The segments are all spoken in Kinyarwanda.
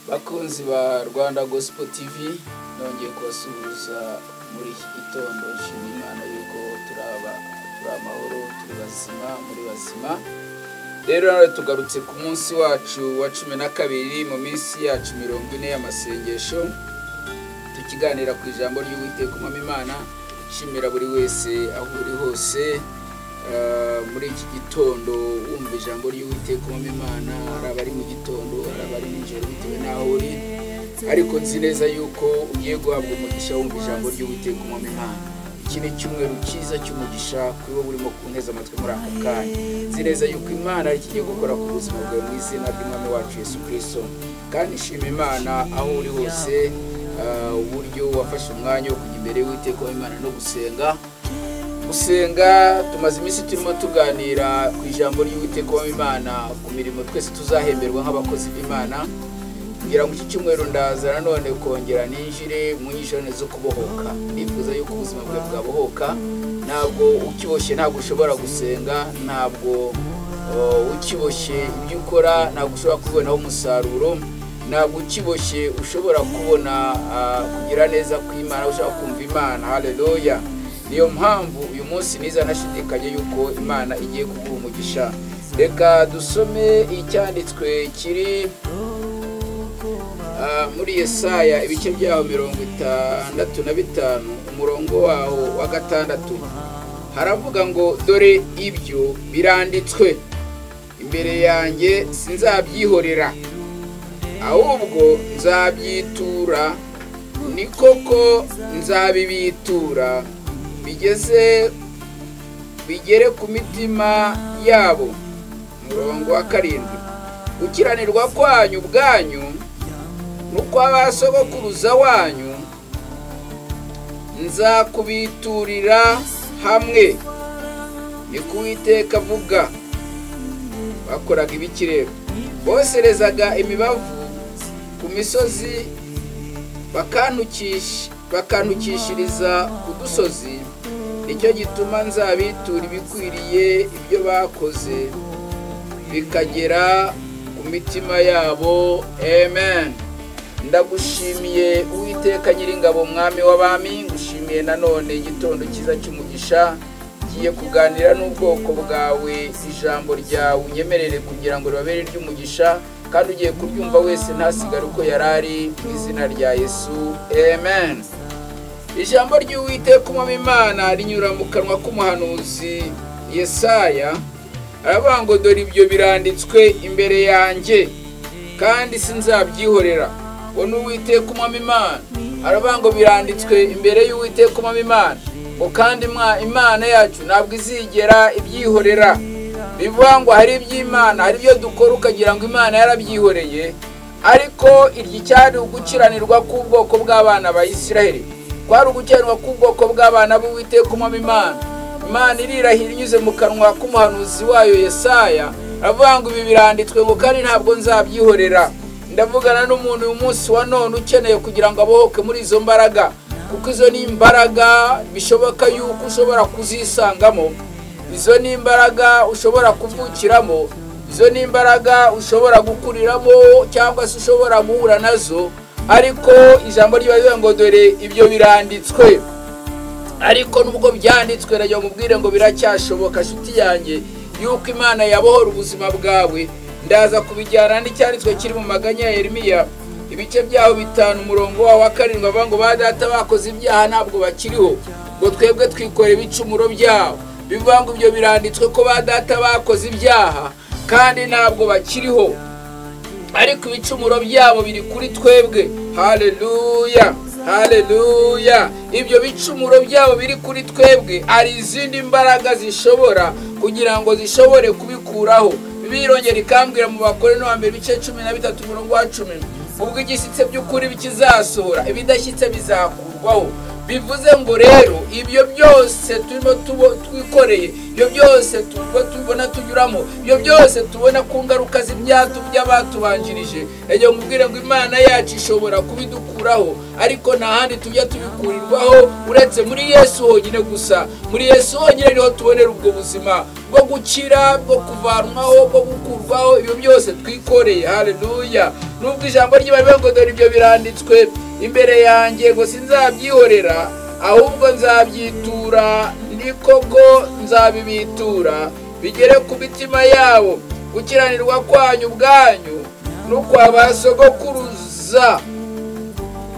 Bakunzi ba Rwanda Gospel TV nongeye kubasuhuza muri iki gitondo. Nshimira Imana yuko turaba amahoro, turi bazima muri bazima. Rero tugarutse ku munsi wacu wa 12 mu minsi yacu 40 y'amasengesho, tukiganira ku ijambo ry'Uwiteka umwami Imana. Nshimira buri wese aho uri hose muri iki gitondo wumva ijambo ry'Uwiteka umwami Imana, arabari mu gitondo, arabari nijoro bitewe naho uri, ariko nzi neza yuko ugiye guhabwa umugisha wumva ijambo ry'Uwiteka umwami Imana. Iki ni cyumweru cyiza cy'umugisha kuri wowe urimo kunteza amatwi muri aka kanya. Nzi neza yuko Imana ari kigiye gukora ku buzima bwawe mu izina ry'umwami wacu Yesu Kristo. Kandi nshima Imana aho uri hose uburyo wafashe umwanya wo kujya imbere y'Uwiteka umwami Imana no gusenga. Tumaze iminsi turimo tuganira ku ijambo ry'Uwiteka umwami Imana, ku mirimo twese tuzahemberwa nk'abakozi b'Imana. Ngira ngo iki cyumweru ndaza nanone kongera ninjire mu nyishorane zo kubohoka. Nifuza yuko ubuzima bwawe bwabohoka. Ntabwo ukiboshye ntabwo ushobora gusenga, ntabwo ukiboshye ibyo ukora ntabwo ushobora kubonaho umusaruro, ntabwo ukiboshye ushobora kubona kugira neza kw'Imana, ushobora kumva Imana. Haleluya! Niyo mpamvu uyu munsi niza nashidikanye yuko Imana igiye kuguha umugisha. Reka dusome icyanditswe kiri muri Yesaya ibice byaho 65 umurongo waho wa 6. Haravuga ngo dore ibyo biranditswe imbere yanjye, sinzabyihorera ahubwo nzabyitura, ni koko nzabibitura bigere ku mitima yabo. Umurongo wa 7, gukiranirwa kwanyu bwanyu n'ukw'abasogokuruza wanyu nzakubiturira hamwe, ni ko Uwiteka avuga. Bakoraga ibiki rero? Boserezaga imibavu ku misozi, bakantukishiriza ku dusozi. Nicyo gituma nzabitura ibikwiriye ibyo bakoze, bikagera ku mitima yabo. Amen. Ndagushimiye Uwiteka Nyiringabo, mwami w'abami. Ngushimiye nanone igitondo cyiza cy'umugisha, ngiye kuganira n'ubwoko bwawe ijambo ryawe. Unyemerere kugira ngo ribabere ry'umugisha, kandi ugiye kuryumva wese ntasigare uko yarari, mu izina rya Yesu. Amen. Ijambo ry'Uwiteka umwami Imana rinyura mu kanwa k'umuhanuzi Yesaya. Aravuga ngo dore ibyo biranditswe imbere yanjye, kandi sinzabyihorera. Ngo n'Uwiteka umwami Imana aravuga ngo biranditswe imbere y'Uwiteka umwami Imana, ngo kandi Imana yacu ntabwo izigera ibyihorera. Bivuga ngo hari iby'Imana, hari ibyo dukora ukagira ngo Imana yarabyihoreye, ariko iryo cyari ugukiranirwa k'ubwoko bw'abana ba Isiraheli, kwari ugukiranirwa k'ubwoko bw'abana b'Uwiteka umwami Imana. Imana irirahira inyuze mu kanwa k'umuhanuzi wayo Yesaya, aravuga ngo ibi biranditswe ngo kandi ntabwo nzabyihorera. Ndavugana n'umuntu uyu munsi wa none ukeneye kugira ngo abohoke muri izo mbaraga, kuko izo ni imbaraga bishoboka yuko ushobora kuzisangamo, izo ni imbaraga ushobora kuvukiramo, izo ni imbaraga ushobora gukuriramo cyangwa se ushobora guhura nazo. Ariko ijambo ry'Imana ngo dore ibyo biranditswe. Ariko nubwo byanditswe, rajya mubwire ngo biracyashoboka nshuti yanjye yuko Imana yabohora ubuzima bwawe. Ndaza kubijyana n'icyanditswe kiri mu maganya ya Yeremiya ibice byaho 5 umurongo wa 7. Bavuga ngo ba data bakoze ibyaha ntabwo bakiriho, ngo twebwe twikorera ibicumuro byabo. Bivuga ngo ibyo biranditswe ko ba data bakoze ibyaha kandi ntabwo bakiriho, ariko ibicumuro byabo biri kuri twebwe. Haleluya, haleluya. Ibyo bicumuro byabo biri kuri twebwe, ari izindi mbaraga zishobora kugira ngo zishobore kubikuraho. Birongera ikambwira mu Bakorino wa 13 umurongo wa 10, ubwo igishyitse by'ukuri bikizasohora, ibidashyitse bizakurwaho. Bivuze ngo rero ibyo byose turimo twikoreye, ibyo byose tubona tunyuramo, ibyo byose tubona ku ngaruka z'ibyaha by'abatubanjirije, ejye mubwire ngo Imana yacu ishobora kubidukuraho, ariko nta handi tujya tubikurirwaho uretse muri Yesu honyine gusa. Muri Yesu honyine niho tubonera ubwo buzima bwo gukira, bwo kuvanwaho, bwo gukurwaho ibyo byose twikoreye. Haleluya. nubwo ijambo ry'Imana ngo dore ibyo biranditswe imbere yanjye ngo sinzabyihorera ahubwo nzabyitura ni koko nzabibitura bigere ku mitima yabo gukiranirwa kwanyu ubwanyu n'ukwa ba sogokuruza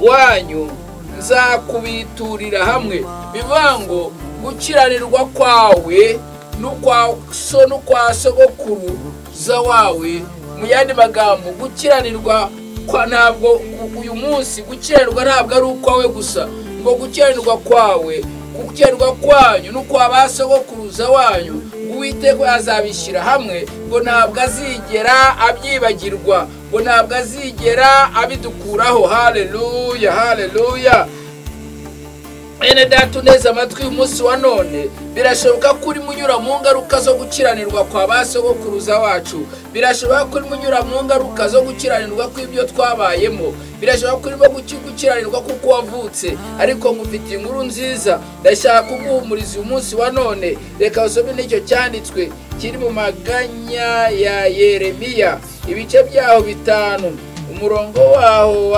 wanyu nzakubiturira hamwe. Bivuga ngo gukiranirwa kwawe n'ukwa sogokuruza wawe, mu yandi magambo gukiranirwa kwa ntabwo uyu munsi gukiranirwa ntabwo ari ukwawe gusa, ngo gukiranirwa kwawe gukiranirwa kwanyu n'ukwa ba sogokuruza wanyu Uwiteka azabishyira hamwe, ngo ntabwo azigera abyibagirwa, ngo ntabwo azigera abidukuraho. Haleluya, haleluya. Ene data uneze amatwi umunsi wa none, birashoboka ko uri munyura mu ngaruka zo gukiranirwa kwa ba sogokuruza wacu, birashoboka ko uri munyura mu ngaruka zo gukiranirwa kw'ibyo twabayemo, birashoboka ko urimo gukiranirwa kuko wavutse, ariko ngufitiye inkuru nziza. Ndashaka kuguhumuriza uyu munsi wa none. Reka usome n'icyo cyanditswe kiri mu maganya ya Yeremiya ibice byaho 5 umurongo waho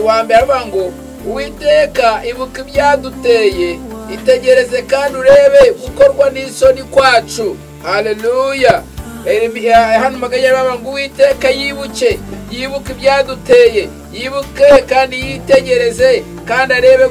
wa mbere avuga ngo Uwiteka ibuka ibyaduteye, itegereze kandi urebe gukorwa n'isoni kwacu. Haleluya. Hano maganya bavuga ngo Uwiteka yibuke ibyaduteye, yibuke kandi yitegereze kandi arebe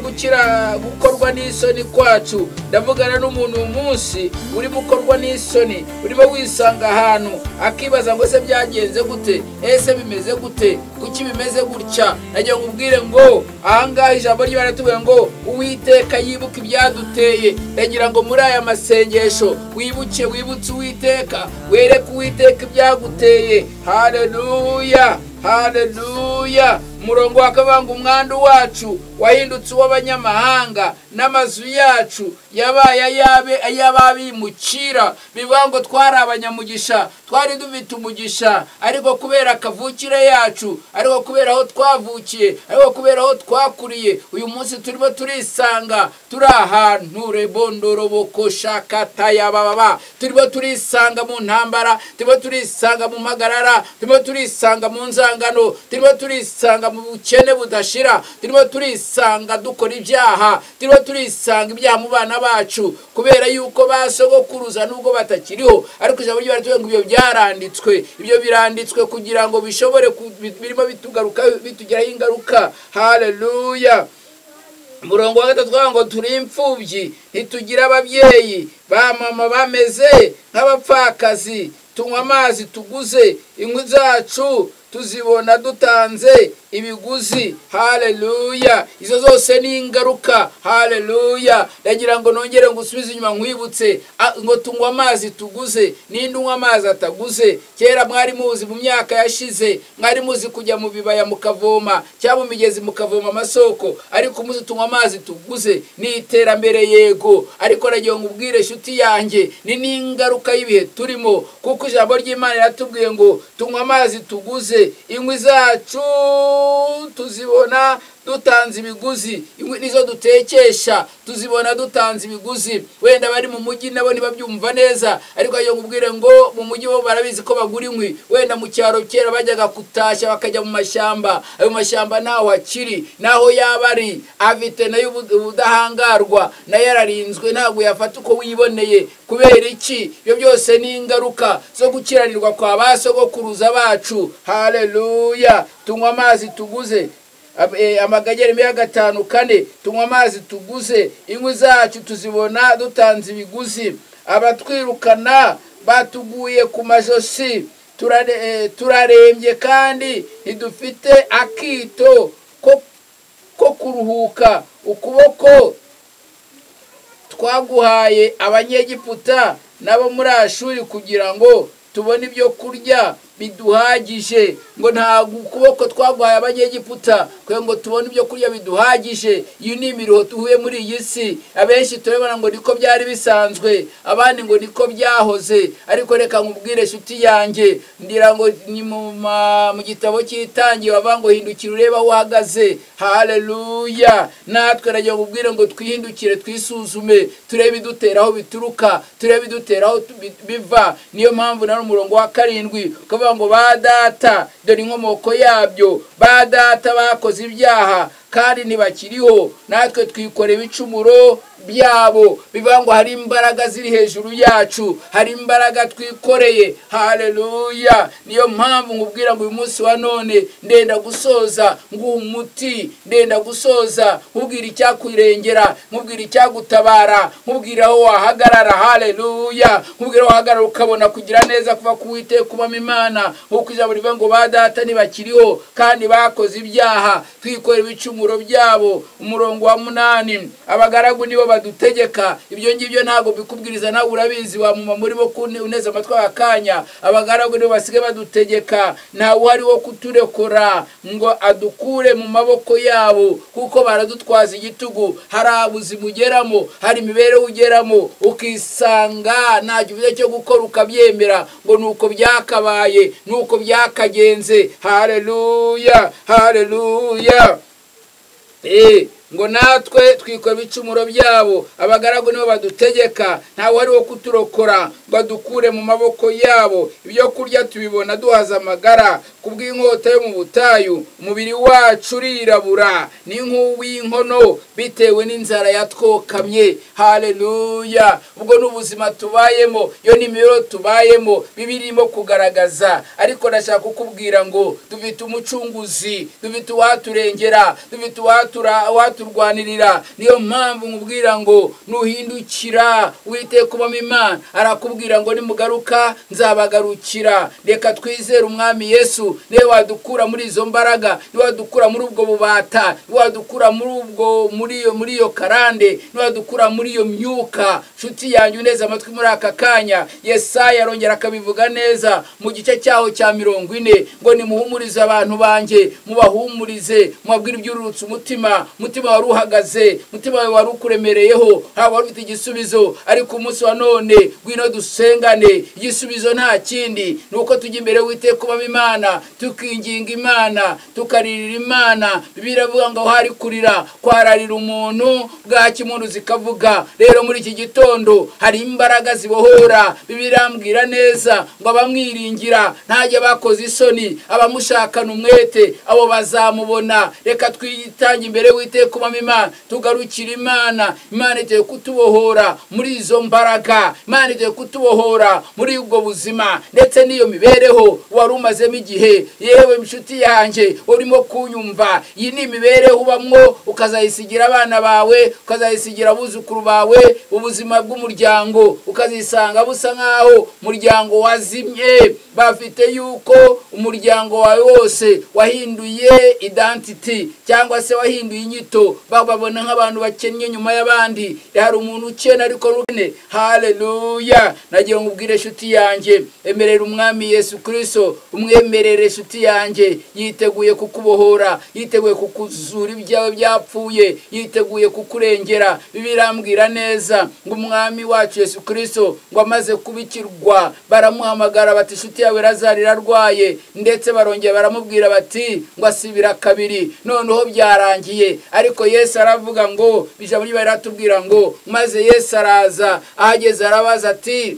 gukorwa n'isoni kwacu. Ndavugana n'umuntu umunsi urimo gukorwa n'isoni, urimo wisanga ahantu akibaza ngo se byagenze gute, ese bimeze gute, kuki bimeze gutya. Nagiye ngubwire ngo ahangaha ijambo ry'Imana tuvuga ngo Uwiteka yibuka ibyaduteye. Ndagira ngo muri aya masengesho wibutse Uwiteka, wereke Uwiteka ibyaguteye. Haleluya, haleluya. Murongo wakavanga umwandu wacu wahindutse uw'abanyamahanga, n'amazu yacu yabaye ay'ababimukira. Bivuga ngo twari abanyamugisha, twari dufite umugisha, ariko kubera akavukire yacu, ariko kubera aho twavukiye, ariko kubera aho twakuriye, uyu munsi turimo turisanga turi ahantu rebondoroboko shakataya bababa, turimo turisanga mu ntambara, turimo turisanga mu magarara, turimo turisanga mu nzangano, turimo turisanga mu bukene budashira, turimo turisanga dukora ibyaha, turimo turisanga ibyaha mu bana bacu, kubera yuko basogokuruza nubwo batakiriho, ariko ijambo ry'Imana rivuga ngo ibyo byaranditswe, ibyo biranditswe kugira ngo bishobore birimo bitugaruka bitugiraho ingaruka. Haleluya. Murongo wa 3 ngo turi imfubyi ntitugira ababyeyi, ba mama bameze nk'abapfakazi, tunywa amazi tuguze, inkwi zacu tuzibona dutanze ibiguzi. Haleluya. Izo zose ni ingaruka. Haleluya. Ndagira ngo nongere ngusubize inyuma nkwibutse ngo tunywa amazi tuguze. Ninde unywa amazi ataguze? Kera mwari muzi mu myaka yashize, mwari muzi kujya mu bibaya mukavoma cyangwa mu migezi mukavoma amasoko, ariko muzi tunywa amazi tuguze. Ni iterambere yego, ariko nagiye ngubwire shuti yanjye ni n'ingaruka y'ibihe turimo, kuko ijambo ry'Imana yatubwiye ngo tunywa amazi tuguze, inkwi zacu tuzibona dutanze ibiguzi. Inkwi nizo dutekesha, tuzibona dutanze ibiguzi. Wenda bari mu mujyi nabo ntibabyumva neza, ariko ayo ngubwire ngo mu mujyi bo barabizi ko bagura inkwi. Wenda mu cyaro kera bajyaga kutashya bakajya mu mashyamba, ayo mashyamba naho akiri, naho yabari afite nayo ubudahangarwa, nayo yararinzwe, ntabwo yafata uko wiboneye. Kubera iki? Ibyo byose ni ingaruka zo gukiranirwa kwa ba sogokuruza bacu. Haleluya. Tunywa amazi tuguze. Amaganya Yeremiya 5:4 tunywa amazi tuguze, inkwi zacu tuzibona dutanze ibiguzi. Abatwirukana batuguye ku majosi, turarembye kandi ntidufite akito ko kuruhuka. Ukuboko twaguhaye abanyegiputa nabo muri Ashuri kugira ngo tubone ibyo kurya biduhagije. Ngo nta ukuboko twaguhaye abanyegiputa kwe ngo tubone ibyo kurya biduhagije. Iyo ni imiruho tuhuye muri iyi si. Abenshi turabona ngo niko byari bisanzwe, abandi ngo niko byahoze. Ariko reka nkubwire shuti yanjye, ndira ngo ni mu gitabo cy'itangiye bavuga ngo hindukira ureba aho uhagaze. Haleluya. Natwe nagiye nkubwire ngo twihindukire, twisuzume, turebe idutera aho bituruka, turebe idutera aho biva. Niyo mpamvu nari murongo wa 7 ukavuga ngo ba data dore inkomoko yabyo, ba data bakoze ibyaha kandi ntibakiriho, natwe twikorera ibicumuro byabo. Bivuga ngo hari imbaraga ziri hejuru yacu, hari imbaraga twikoreye. Haleluya! Niyo mpamvu nkubwira ngo uyu munsi wa none ndenda gusoza umuti, ndenda gusoza nkubwira icyakwirengera, nkubwira icyagutabara, nkubwira aho wahagarara. Haleluya! nkubwira aho wahagarara ukabona kugira neza kuva ku Uwiteka kubamo Imana, nk'uko ijambo rivuga ngo ba data ntibakiriho kandi bakoze ibyaha, twikorera ibicumuro byabo. Umurongo wa 8, abagaragu nibo badutegeka. Ibyo ngibyo ntago bikubwiriza, nawe urabizi wa muma murimo kuneza amatwi akanya. Abagaragu nibo basige badutegeka, ntawe uhari wo kuturekora ngo adukure mu maboko yabo, kuko baradutwaza igitugu. Hari abuzima ugeramo, hari imibereho ugeramo, ukisanga nta gihe cyo gukora ukabyemera ngo nuko byakabaye, nuko byakagenze. Haleluya! Haleluya! ngo natwe twikora ibicumuro byabo. Abagaragu nibo badutegeka, ntawe ari wo kuturokora ngo adukure mu maboko yabo. Ibyo kurya tubibona duhaza amagara kubw'inkota yo mu butayu, umubiri wacu urirabura n'inkuw'inkono bitewe n'inzara yatwokamye. Haleluya! ubwo n'ubuzima tubayemo, yo n'imibereho tubayemo bibirimo kugaragaza. Ariko ndashaka kukubwira ngo dufite umucunguzi, dufite uwaturengera, dufite uwaturwanirira. Niyo mpamvu nkubwira ngo nuhindukira Uwiteka kubamo Imana, arakubwira ngo nimugaruka nzabagarukira. Reka twizere umwami Yesu, niwe wadukura muri izo mbaraga, niwe wadukura muri ubwo bubata, niwe wadukura muri iyo karande, niwe wadukura muri iyo myuka. Nshuti yanjye uneza amatwi muri aka kanya, Yesaya arongera akabivuga neza mu gice cyaho cya 40 ngo nimuhumurize abantu banjye, mubahumurize, mubabwire iby'ururutse umutima wari uhagaze, umutima wawe wari ukuremereyeho, haba wari ufite igisubizo. Ariko umunsi wa none gwino dusengane. Igisubizo nta kindi nuko tujya imbere Uwiteka kubamo Imana, tukinginga Imana, tukaririra Imana. Bibiliya ivuga ngo hari kurira kwararira umuntu, bwaki impundu zikavuga. Rero muri iki gitondo hari imbaraga zibohora. Bibiliya ambwira neza ngo abamwiringira ntajya bakoze isoni, abamushakana umwete abo bazamubona. Reka twitange imbere Uwiteka kubamo Imana, tugarukira Imana. Imana itewe kutubohora muri izo mbaraga, Imana itewe kutubohora muri ubwo buzima ndetse n'iyo mibereho wari umazemo igihe. Yewe inshuti yanjye urimo kunyumva, iyi ni imibereho ubamwo, ukazayisigira abana bawe, ukazayisigira abuzukuru bawe. Ubuzima bw'umuryango ukazisanga busa nkaho umuryango wazimye, bafite yuko umuryango wawe wose wahinduye identity cyangwa se wahinduye inyito, bababona nk'abantu bakennye nyuma y'abandi. Hari umuntu ukena ariko rune. Haleluya! nagiye ngubwire nshuti yanjye, emerera umwami Yesu Kristo, umwemerere nshuti yanjye. Yiteguye kukubohora, yiteguye kukuzura ibyawe byapfuye, yiteguye kukurengera. Bibirambwira neza ngo umwami wacu Yesu Kristo ngo amaze kubikirwa, baramuhamagara bati nshuti yawe Lazaro ararwaye, ndetse barongera baramubwira bati ngo asibira kabiri, noneho byarangiye. Ariko Yesu aravuga ngo bijambo riratubwira ngo maze Yesu araza, ahageze arabaza ati,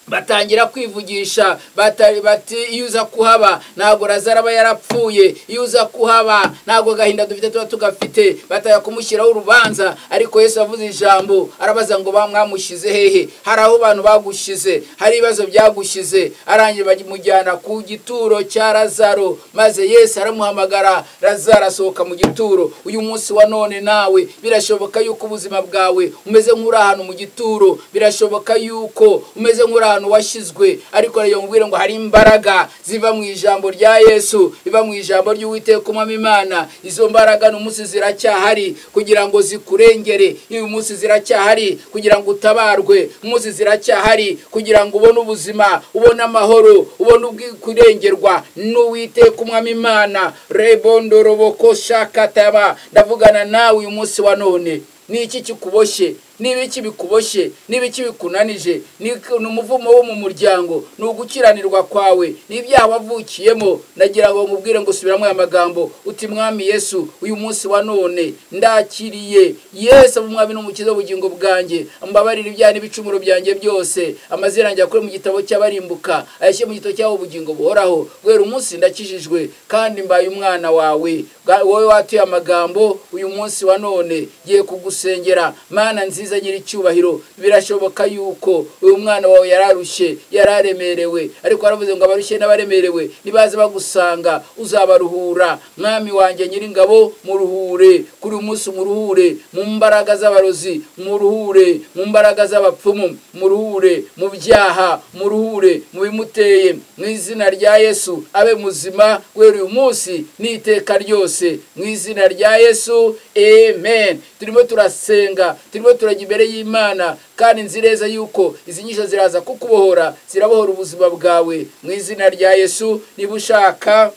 batangira kwivugisha bati iyo uza kuhaba ntago Lazaro aba yarapfuye, iyo uza kuhaba ntago gahinda dufite tuba tugafite. Bataya kumushyiraho urubanza. Ariko Yesu avuze ijambo, arabaza ngo bamwamushize hehe? Hari aho abantu bagushize, hari ibibazo byagushize. Arangije bamujyana ku gituro cya Lazaro, maze Yesu aramuhamagara, Lazaro asohoka mu gituro. Uyu munsi wa none nawe birashoboka yuko ubuzima bwawe umeze nk'uri ahantu mu gituro, birashoboka yuko umeze nk'uri ahantu washizwe. Ariko rero ngwire ngo hari imbaraga ziva mu ijambo rya Yesu, biva mu ijambo ry'Uwiteka kumama Imana. Izo mbaraga n'umunsi ziracyahari kugira ngo zikurengere. Uyu munsi ziracyahari kugira ngo utabarwe, umunsi ziracyahari kugira ngo ubone ubuzima, ubone amahoro, ubone ubwikurengerwa n'Uwiteka kumama Imana. Rebondoroboko shakataba, ndavugana nawe uyu munsi wa none. Ni iki kikuboshye? n'ibiki bikuboshye n'ibiki bikunanije ni umuvumo wo mu muryango ni ugukiranirwa kwawe n'ibyaha wavukiyemo nagira ngo nkubwire ngo subiramo aya magambo uti mwami Yesu uyu munsi wa none ndakiriye Yesu umwami n'umukiza w'ubugingo bwanjye ambabarira ibyaha n'ibicumuro byanjye byose amazina yanjye akore mu gitabo cy'abarimbuka ayashye mu gitabo cyawo ubugingo buhoraho guhera umunsi ndakijijwe kandi mbaye umwana wawe wowe watuye amagambo uyu munsi wa none giye kugusengera mana nziza nyiri cyubahiro birashoboka yuko uyu mwana wawe yararushye yararemerewe ariko aravuze ngo abarushye n'abaremerewe nibaze bagusanga uzabaruhura mwami wanjye nyiri ngabo muruhure kuri umunsi muruhure mu mbaraga z'abarozi muruhure mu mbaraga z'abapfumu muruhure mu byaha muruhure mu bimuteye mu izina rya Yesu abe muzima guhera uyu munsi n'iteka ryose mu izina rya Yesu amen. Turimo turasenga turimo turajya imbere y'Imana kandi nzireza yuko izi nyisho ziraza kukubohora zirabohora ubuzima bwawe mu izina rya Yesu. Niba ushaka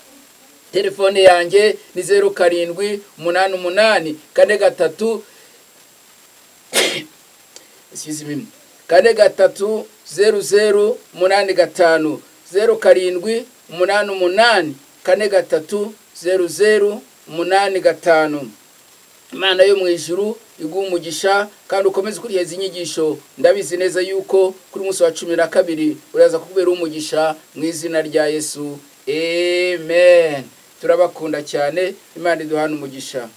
telefone yanjye ni 0788 43 43 00 85 0788 43 00 85. Imana yo mu ijuru iguha umugisha kandi ukomeze kuriheza inyigisho ndabizi neza yuko kuri munsi wa 12 uraza kukubera umugisha mu izina rya Yesu amen. Turabakunda cyane Imana iduhana umugisha.